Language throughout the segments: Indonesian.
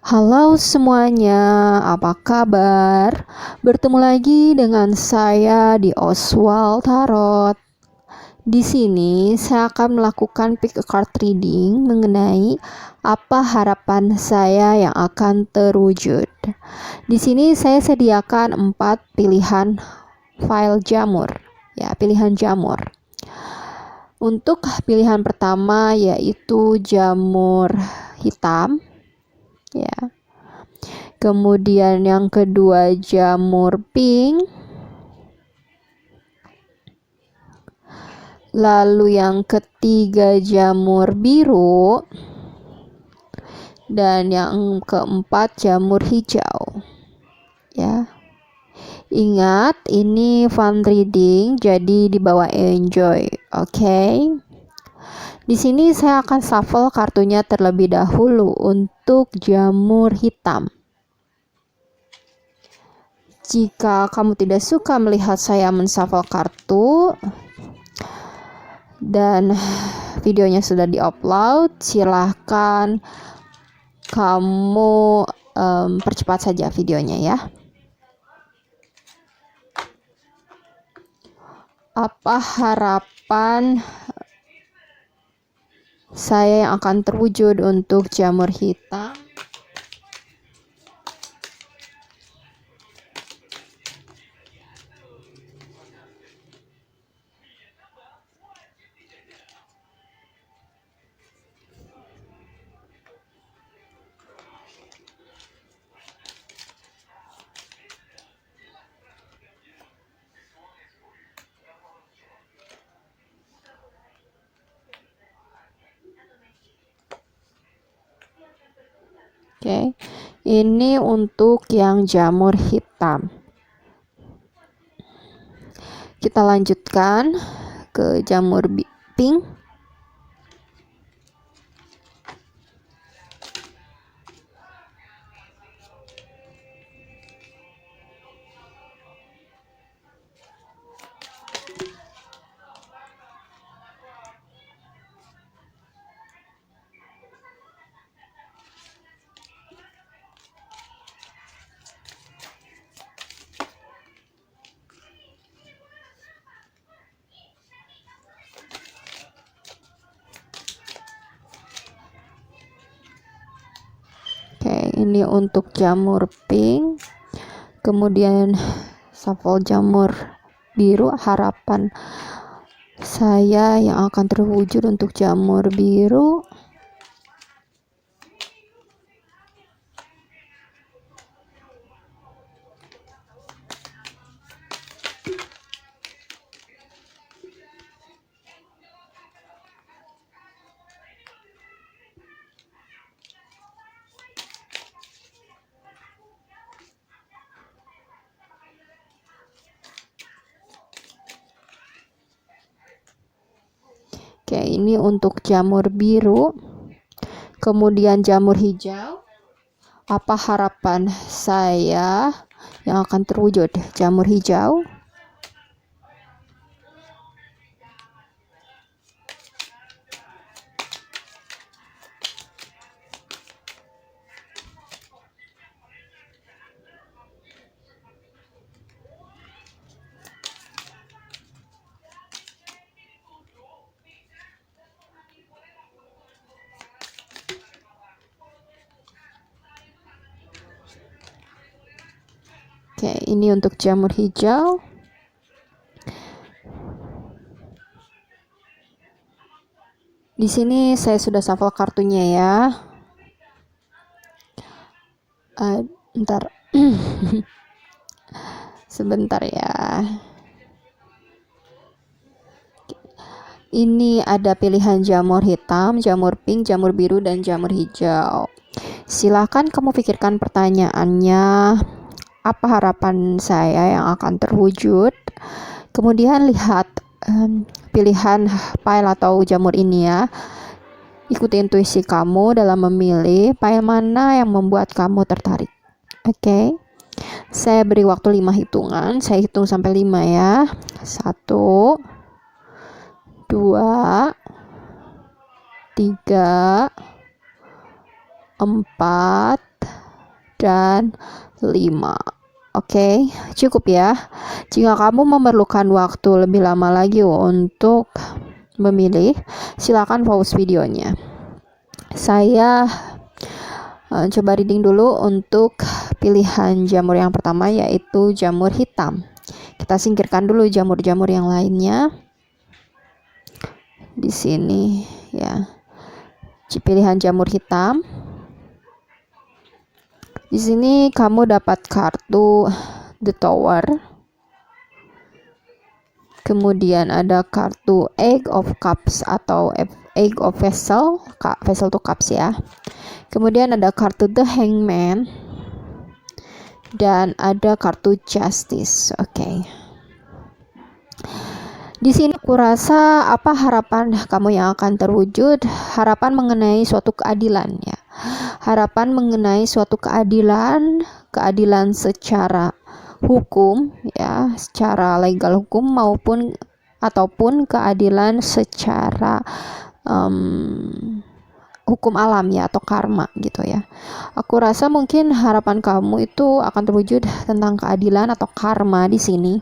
Halo semuanya, apa kabar? Bertemu lagi dengan saya di Oswald Tarot. Di sini saya akan melakukan pick a card reading mengenai apa harapan saya yang akan terwujud. Di sini saya sediakan 4 pilihan file jamur, pilihan jamur. Untuk pilihan pertama yaitu jamur hitam, ya. Kemudian yang kedua jamur pink. Lalu yang ketiga jamur biru. Dan yang keempat jamur hijau. Ya. Ingat, ini fun reading, jadi dibawa enjoy, oke? Di sini saya akan shuffle kartunya terlebih dahulu untuk jamur hitam. Jika kamu tidak suka melihat saya menshuffle kartu dan videonya sudah diupload, silahkan kamu percepat saja videonya ya. Apa harapan saya yang akan terwujud untuk jamur hitam? Oke, ini untuk yang jamur hitam. Kita lanjutkan ke jamur pink. Oke, ini untuk jamur pink. Kemudian shuffle jamur biru, harapan saya yang akan terwujud untuk jamur biru. Oke, ini untuk jamur biru. Kemudian jamur hijau. Apa harapan saya yang akan terwujud? Jamur hijau. Oke, ini untuk jamur hijau. Di sini saya sudah shuffle kartunya ya. Bentar. Sebentar ya. Ini ada pilihan jamur hitam, jamur pink, jamur biru, dan jamur hijau. Silakan kamu pikirkan pertanyaannya. Apa harapan saya yang akan terwujud? Kemudian lihat pilihan pile atau jamur ini ya. Ikuti intuisi kamu dalam memilih pile mana yang membuat kamu tertarik. Oke. Saya beri waktu 5 hitungan. Saya hitung sampai 5 ya. 1 2 3 4 dan 5. Oke, cukup ya. Jika kamu memerlukan waktu lebih lama lagi untuk memilih, silakan pause videonya. Saya coba reading dulu untuk pilihan jamur yang pertama, yaitu jamur hitam. Kita singkirkan dulu jamur-jamur yang lainnya. Di sini ya, pilihan jamur hitam. Di sini kamu dapat kartu The Tower. Kemudian ada kartu Egg of Cups atau Egg of Vessel. Vessel itu cups ya. Kemudian ada kartu The Hangman. Dan ada kartu Justice. Oke. Di sini aku rasa apa harapan kamu yang akan terwujud? Harapan mengenai suatu keadilan ya. Harapan mengenai suatu keadilan secara hukum ya, secara legal hukum ataupun keadilan secara hukum alam ya, atau karma gitu ya. Aku rasa mungkin harapan kamu itu akan terwujud tentang keadilan atau karma di sini.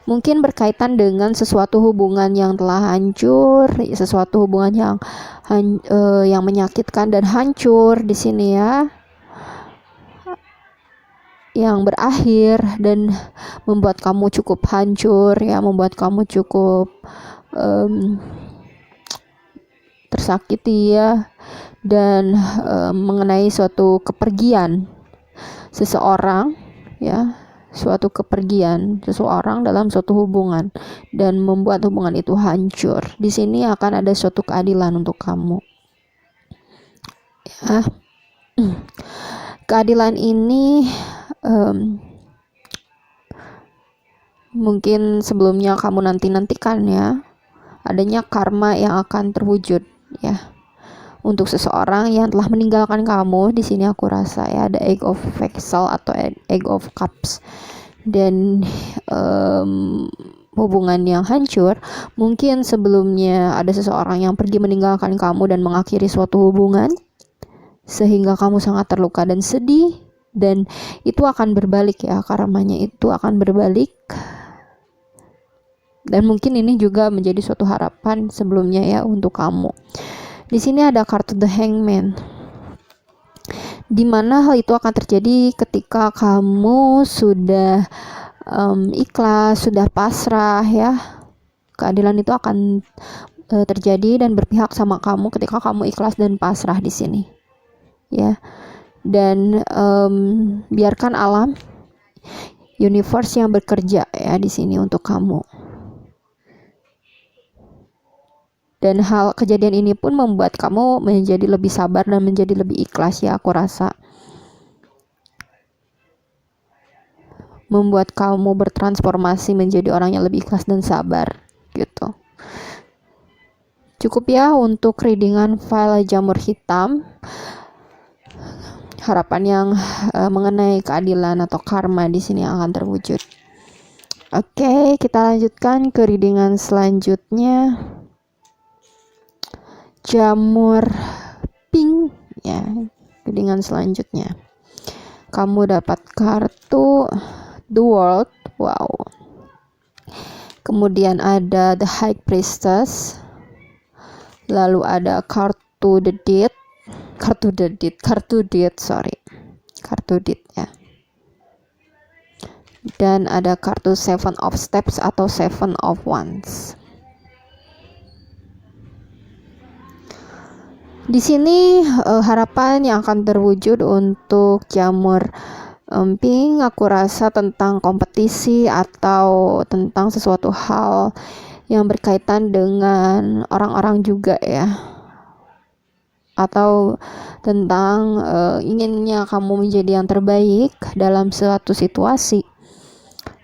Mungkin berkaitan dengan sesuatu hubungan yang telah hancur, sesuatu hubungan yang menyakitkan dan hancur di sini ya, yang berakhir dan membuat kamu cukup hancur ya, membuat kamu cukup tersakiti ya, dan mengenai suatu kepergian seseorang ya, suatu kepergian seseorang dalam suatu hubungan dan membuat hubungan itu hancur. Di sini akan ada suatu keadilan untuk kamu ya. Keadilan ini mungkin sebelumnya kamu nantikan ya, adanya karma yang akan terwujud ya untuk seseorang yang telah meninggalkan kamu. Di sini aku rasa ya ada Egg of Vessel atau Egg of Cups, dan hubungan yang hancur. Mungkin sebelumnya ada seseorang yang pergi meninggalkan kamu dan mengakhiri suatu hubungan sehingga kamu sangat terluka dan sedih, dan itu akan berbalik ya, karmanya itu akan berbalik. Dan mungkin ini juga menjadi suatu harapan sebelumnya ya untuk kamu. Di sini ada kartu The Hangman, di mana hal itu akan terjadi ketika kamu sudah ikhlas, sudah pasrah ya. Keadilan itu akan terjadi dan berpihak sama kamu ketika kamu ikhlas dan pasrah di sini ya. Dan biarkan alam, universe yang bekerja ya di sini untuk kamu. Dan hal kejadian ini pun membuat kamu menjadi lebih sabar dan menjadi lebih ikhlas ya, aku rasa. Membuat kamu bertransformasi menjadi orang yang lebih ikhlas dan sabar gitu. Cukup ya untuk readingan file jamur hitam. Harapan yang mengenai keadilan atau karma di sini akan terwujud. Oke, kita lanjutkan ke readingan selanjutnya. Jamur pink ya, readingan selanjutnya. Kamu dapat kartu The World, wow. Kemudian ada The High Priestess. Lalu ada kartu The Deed ya. Dan ada kartu Seven of Steps atau Seven of Wands. Di sini harapan yang akan terwujud untuk jamur pink, aku rasa tentang kompetisi atau tentang sesuatu hal yang berkaitan dengan orang-orang juga ya, atau tentang inginnya kamu menjadi yang terbaik dalam suatu situasi.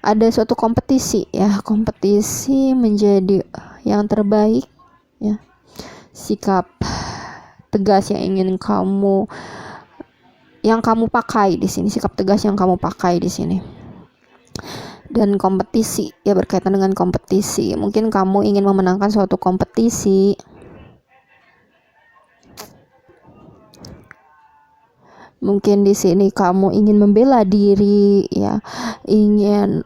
Ada suatu kompetisi ya, kompetisi menjadi yang terbaik ya. Sikap tegas yang kamu pakai di sini, sikap tegas yang kamu pakai di sini. Dan kompetisi ya, berkaitan dengan kompetisi. Mungkin kamu ingin memenangkan suatu kompetisi. Mungkin di sini kamu ingin membela diri, ya, ingin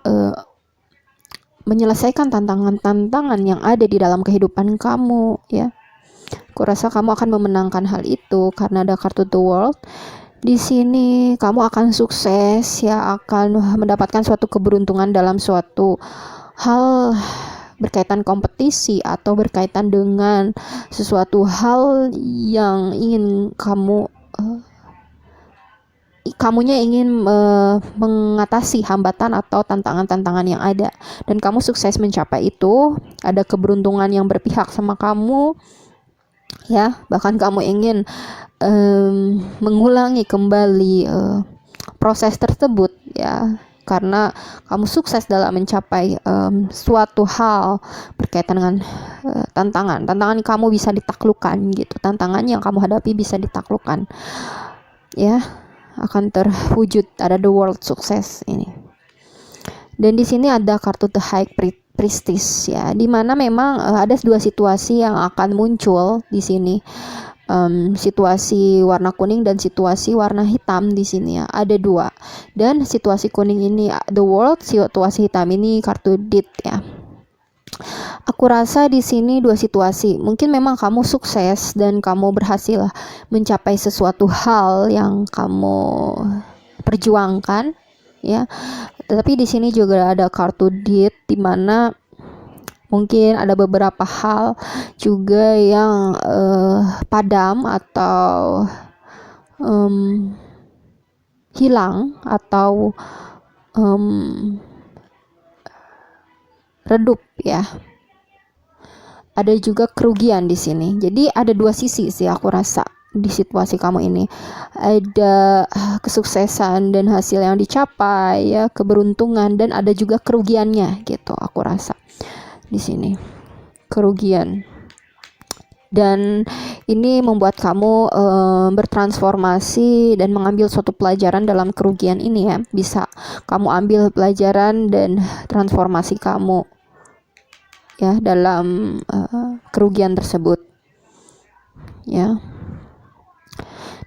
menyelesaikan tantangan-tantangan yang ada di dalam kehidupan kamu, ya. Kurasa kamu akan memenangkan hal itu karena ada kartu The World. Di sini kamu akan sukses, ya, akan mendapatkan suatu keberuntungan dalam suatu hal berkaitan kompetisi atau berkaitan dengan sesuatu hal yang ingin kamunya ingin mengatasi hambatan atau tantangan-tantangan yang ada, dan kamu sukses mencapai itu. Ada keberuntungan yang berpihak sama kamu, ya, bahkan kamu ingin mengulangi kembali proses tersebut, ya, karena kamu sukses dalam mencapai suatu hal berkaitan dengan tantangan kamu bisa ditaklukkan gitu, tantangan yang kamu hadapi bisa ditaklukkan, ya, akan terwujud. Ada The World sukses ini. Dan di sini ada kartu The High Priestess, ya, dimana memang ada dua situasi yang akan muncul di sini. Situasi warna kuning dan situasi warna hitam di sini, ya, ada dua. Dan situasi kuning ini The World, situasi hitam ini kartu Death, ya. Aku rasa di sini dua situasi. Mungkin memang kamu sukses dan kamu berhasil mencapai sesuatu hal yang kamu perjuangkan, ya. Tetapi di sini juga ada kartu Death, di mana mungkin ada beberapa hal juga yang padam atau hilang atau redup, ya. Ada juga kerugian di sini. Jadi ada dua sisi sih aku rasa di situasi kamu ini. Ada kesuksesan dan hasil yang dicapai, ya, keberuntungan, dan ada juga kerugiannya gitu. Aku rasa di sini kerugian. Dan ini membuat kamu bertransformasi dan mengambil suatu pelajaran dalam kerugian ini, ya. Bisa kamu ambil pelajaran dan transformasi kamu, ya, dalam kerugian tersebut, ya.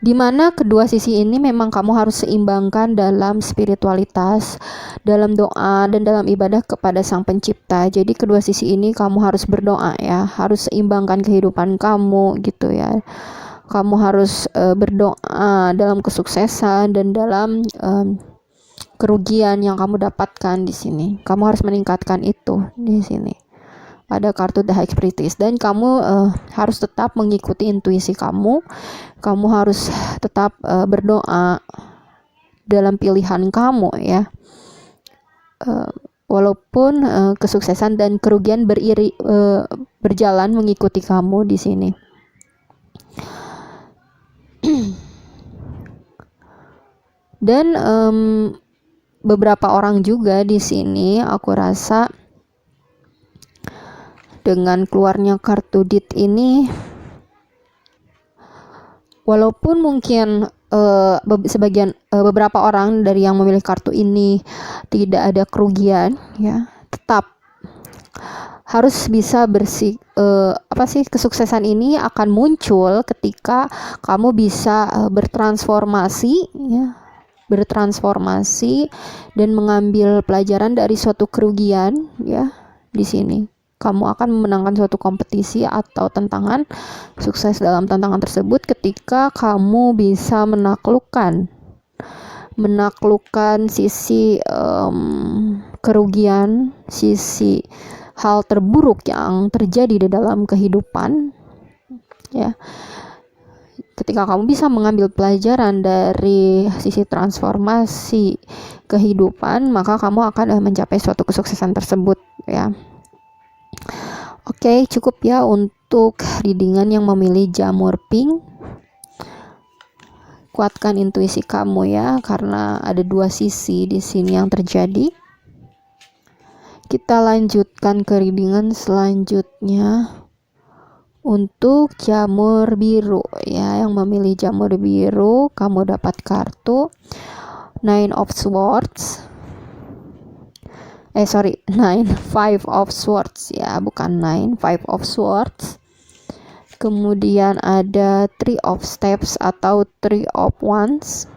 Dimana kedua sisi ini memang kamu harus seimbangkan dalam spiritualitas, dalam doa, dan dalam ibadah kepada Sang Pencipta. Jadi kedua sisi ini kamu harus berdoa, ya, harus seimbangkan kehidupan kamu gitu, ya. Kamu harus berdoa dalam kesuksesan dan dalam kerugian yang kamu dapatkan di sini. Kamu harus meningkatkan itu di sini. Ada kartu The High Priestess, dan kamu harus tetap mengikuti intuisi kamu. Kamu harus tetap berdoa dalam pilihan kamu, ya. Walaupun kesuksesan dan kerugian berjalan mengikuti kamu di sini. Dan beberapa orang juga di sini aku rasa dengan keluarnya kartu Death ini, walaupun mungkin beberapa orang dari yang memilih kartu ini tidak ada kerugian, ya, tetap harus bisa kesuksesan ini akan muncul ketika kamu bisa bertransformasi, ya, dan mengambil pelajaran dari suatu kerugian, ya. Di sini kamu akan memenangkan suatu kompetisi atau tantangan, sukses dalam tantangan tersebut ketika kamu bisa menaklukkan sisi kerugian, sisi hal terburuk yang terjadi di dalam kehidupan, ya. Ketika kamu bisa mengambil pelajaran dari sisi transformasi kehidupan, maka kamu akan mencapai suatu kesuksesan tersebut, ya. Oke, cukup ya untuk readingan yang memilih jamur pink. Kuatkan intuisi kamu, ya, karena ada dua sisi di sini yang terjadi. Kita lanjutkan ke readingan selanjutnya untuk jamur biru, ya. Yang memilih jamur biru, kamu dapat kartu Nine of Swords. 5 of Swords, ya, bukan 9, 5 of Swords. Kemudian ada 3 of Steps atau 3 of Wands.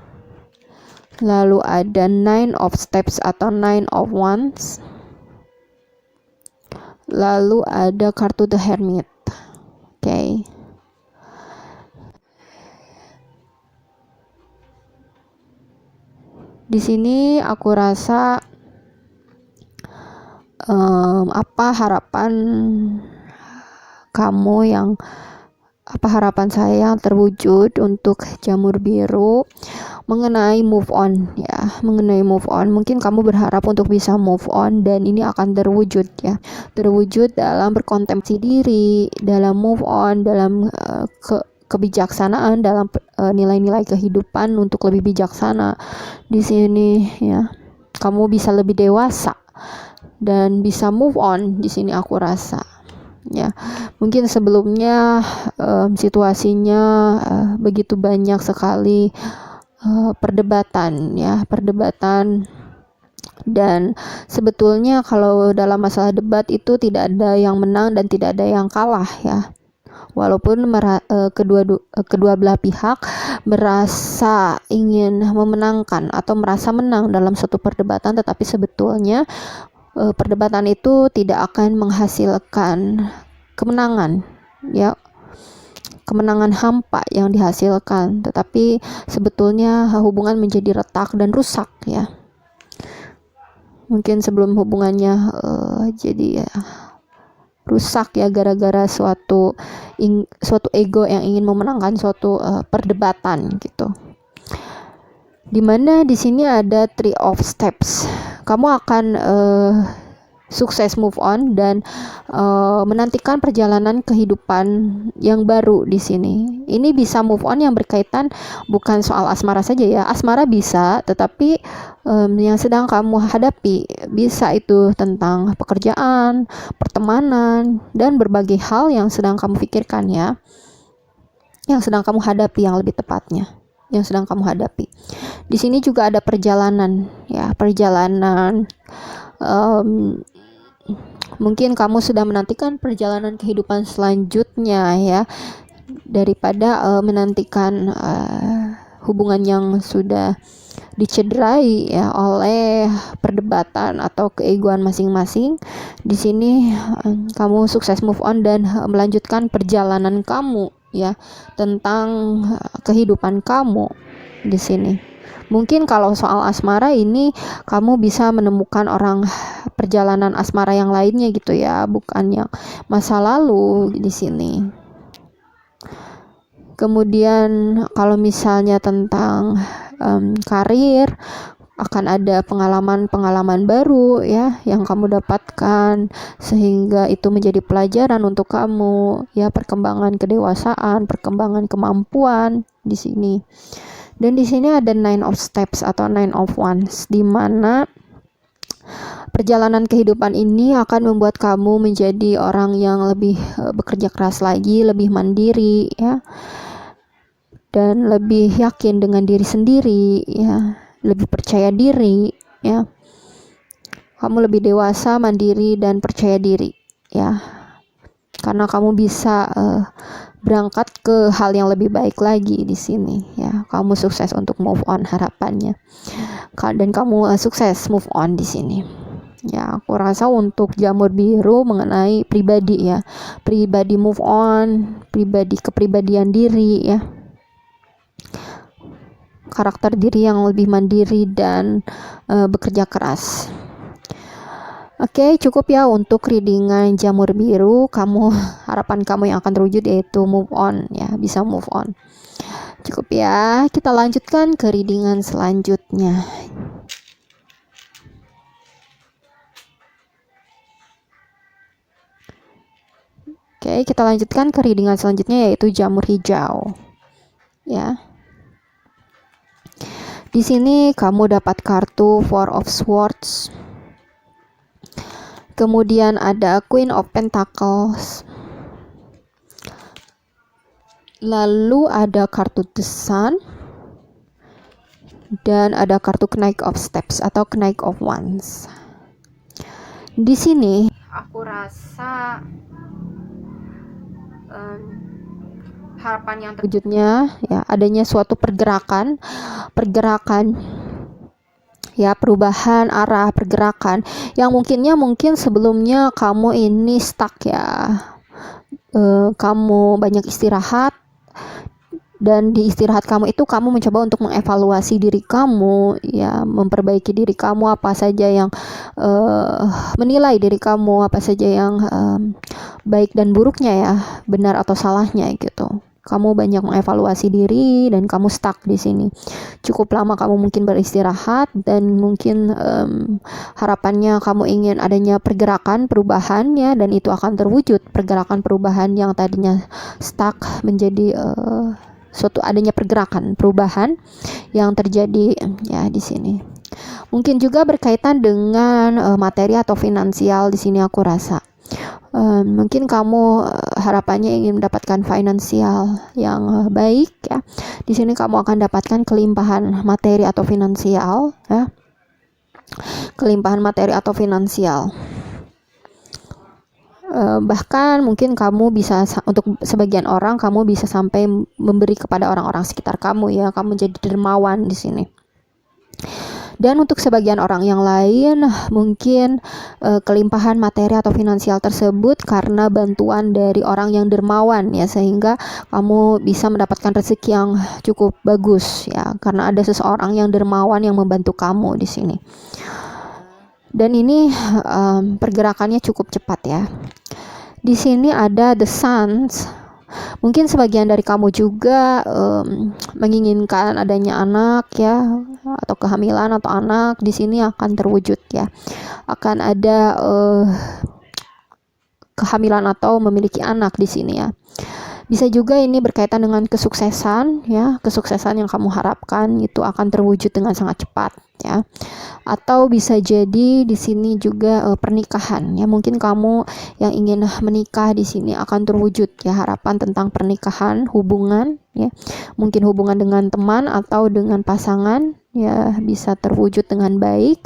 Lalu ada Nine of Steps atau Nine of Wands. Lalu ada kartu The Hermit. Oke. Di sini aku rasa apa harapan saya yang terwujud untuk jamur biru mengenai move on ya, mengenai move on. Mungkin kamu berharap untuk bisa move on dan ini akan terwujud ya. Terwujud dalam berkontemplasi diri, dalam move on, dalam kebijaksanaan, dalam nilai-nilai kehidupan untuk lebih bijaksana. Di sini ya, kamu bisa lebih dewasa dan bisa move on di sini aku rasa. Ya, mungkin sebelumnya situasinya begitu banyak sekali perdebatan dan sebetulnya kalau dalam masalah debat itu tidak ada yang menang dan tidak ada yang kalah ya. Walaupun kedua belah pihak merasa ingin memenangkan atau merasa menang dalam suatu perdebatan, tetapi sebetulnya perdebatan itu tidak akan menghasilkan kemenangan ya, kemenangan hampa yang dihasilkan, tetapi sebetulnya hubungan menjadi retak dan rusak ya. Mungkin sebelum hubungannya jadi ya rusak ya gara-gara suatu ego yang ingin memenangkan suatu perdebatan gitu. Dimana di sini ada Three of Steps. Kamu akan sukses move on dan menantikan perjalanan kehidupan yang baru di sini. Ini bisa move on yang berkaitan bukan soal asmara saja ya. Asmara bisa, tetapi yang sedang kamu hadapi bisa itu tentang pekerjaan, pertemanan, dan berbagai hal yang sedang kamu pikirkan ya. Yang sedang kamu hadapi yang lebih tepatnya. Yang sedang kamu hadapi. Di sini juga ada perjalanan ya, perjalanan mungkin kamu sudah menantikan perjalanan kehidupan selanjutnya ya, daripada menantikan hubungan yang sudah dicederai ya oleh perdebatan atau keegoan masing-masing. Di sini kamu sukses move on dan melanjutkan perjalanan kamu ya, tentang kehidupan kamu di sini. Mungkin kalau soal asmara ini kamu bisa menemukan orang perjalanan asmara yang lainnya gitu ya, bukan yang masa lalu di sini. Kemudian kalau misalnya tentang karir, akan ada pengalaman-pengalaman baru ya yang kamu dapatkan sehingga itu menjadi pelajaran untuk kamu ya, perkembangan kedewasaan, perkembangan kemampuan di sini. Dan di sini ada Nine of Steps atau Nine of Wands, di mana perjalanan kehidupan ini akan membuat kamu menjadi orang yang lebih bekerja keras lagi, lebih mandiri ya, dan lebih yakin dengan diri sendiri ya, lebih percaya diri ya. Kamu lebih dewasa, mandiri, dan percaya diri ya, karena kamu bisa berangkat ke hal yang lebih baik lagi di sini ya. Kamu sukses untuk move on harapannya, dan kamu sukses move on di sini ya. Aku rasa untuk jamur biru mengenai pribadi ya, pribadi move on, pribadi kepribadian diri ya, karakter diri yang lebih mandiri dan bekerja keras. Oke, cukup ya untuk readingan jamur biru. Harapan kamu yang akan terwujud yaitu move on ya, bisa move on. Cukup ya, kita lanjutkan ke readingan selanjutnya. Oke, kita lanjutkan ke readingan selanjutnya yaitu jamur hijau. Ya. Di sini kamu dapat kartu Four of Swords. Kemudian ada Queen of Pentacles. Lalu ada kartu The Sun. Dan ada kartu Knight of Steps atau Knight of Wands. Di sini aku rasa harapan yang terwujudnya ya, adanya suatu pergerakan ya, perubahan arah pergerakan yang mungkin sebelumnya kamu ini stuck ya. Kamu banyak istirahat, dan di istirahat kamu itu kamu mencoba untuk mengevaluasi diri kamu, ya, memperbaiki diri kamu, apa saja yang menilai diri kamu, apa saja yang baik dan buruknya ya, benar atau salahnya gitu. Kamu banyak mengevaluasi diri dan kamu stuck di sini. Cukup lama kamu mungkin beristirahat, dan mungkin harapannya kamu ingin adanya pergerakan, perubahan ya, dan itu akan terwujud. Pergerakan perubahan yang tadinya stuck menjadi suatu adanya pergerakan perubahan yang terjadi ya di sini. Mungkin juga berkaitan dengan materi atau finansial di sini aku rasa. Mungkin kamu harapannya ingin mendapatkan finansial yang baik ya. Di sini kamu akan dapatkan kelimpahan materi atau finansial ya. Kelimpahan materi atau finansial. Bahkan mungkin kamu bisa, untuk sebagian orang kamu bisa sampai memberi kepada orang-orang sekitar kamu ya. Kamu jadi dermawan di sini. Dan untuk sebagian orang yang lain mungkin kelimpahan materi atau finansial tersebut karena bantuan dari orang yang dermawan ya, sehingga kamu bisa mendapatkan rezeki yang cukup bagus ya, karena ada seseorang yang dermawan yang membantu kamu di sini. Dan ini pergerakannya cukup cepat ya. Di sini ada the suns. Mungkin sebagian dari kamu juga menginginkan adanya anak ya, atau kehamilan atau anak di sini akan terwujud ya. Akan ada kehamilan atau memiliki anak di sini ya. Bisa juga ini berkaitan dengan kesuksesan ya, kesuksesan yang kamu harapkan itu akan terwujud dengan sangat cepat ya. Atau bisa jadi di sini juga pernikahan ya, mungkin kamu yang ingin menikah di sini akan terwujud ya, harapan tentang pernikahan, hubungan ya. Mungkin hubungan dengan teman atau dengan pasangan ya bisa terwujud dengan baik,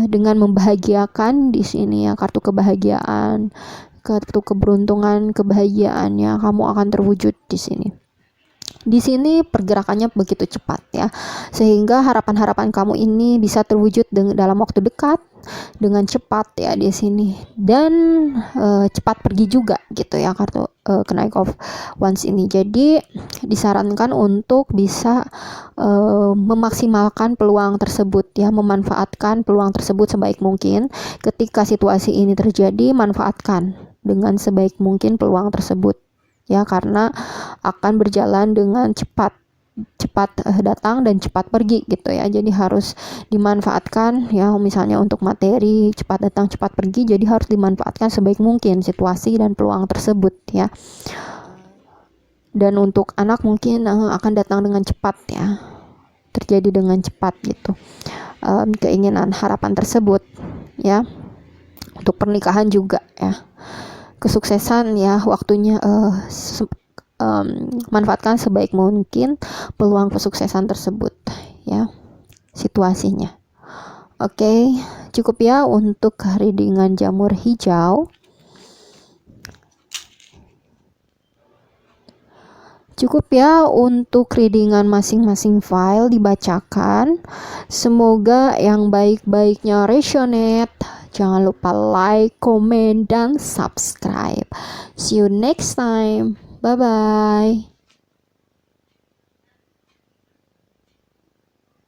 dengan membahagiakan di sini ya, kartu kebahagiaan, kartu keberuntungan, kebahagiaannya kamu akan terwujud di sini. Di sini pergerakannya begitu cepat ya, sehingga harapan-harapan kamu ini bisa terwujud dalam waktu dekat dengan cepat ya di sini, dan cepat pergi juga gitu ya, kartu Knight of Wands ini. Jadi disarankan untuk bisa memaksimalkan peluang tersebut ya, memanfaatkan peluang tersebut sebaik mungkin. Ketika situasi ini terjadi, manfaatkan dengan sebaik mungkin peluang tersebut ya, karena akan berjalan dengan cepat datang dan cepat pergi gitu ya. Jadi harus dimanfaatkan ya, misalnya untuk materi cepat datang cepat pergi, jadi harus dimanfaatkan sebaik mungkin situasi dan peluang tersebut ya. Dan untuk anak mungkin akan datang dengan cepat ya, terjadi dengan cepat gitu, keinginan harapan tersebut ya. Untuk pernikahan juga ya, kesuksesan ya, waktunya manfaatkan sebaik mungkin peluang kesuksesan tersebut ya, situasinya. Oke, cukup ya untuk readingan jamur hijau. Cukup ya untuk readingan masing-masing file dibacakan. Semoga yang baik-baiknya resonate. Jangan lupa like, comment, dan subscribe. See you next time. Bye-bye.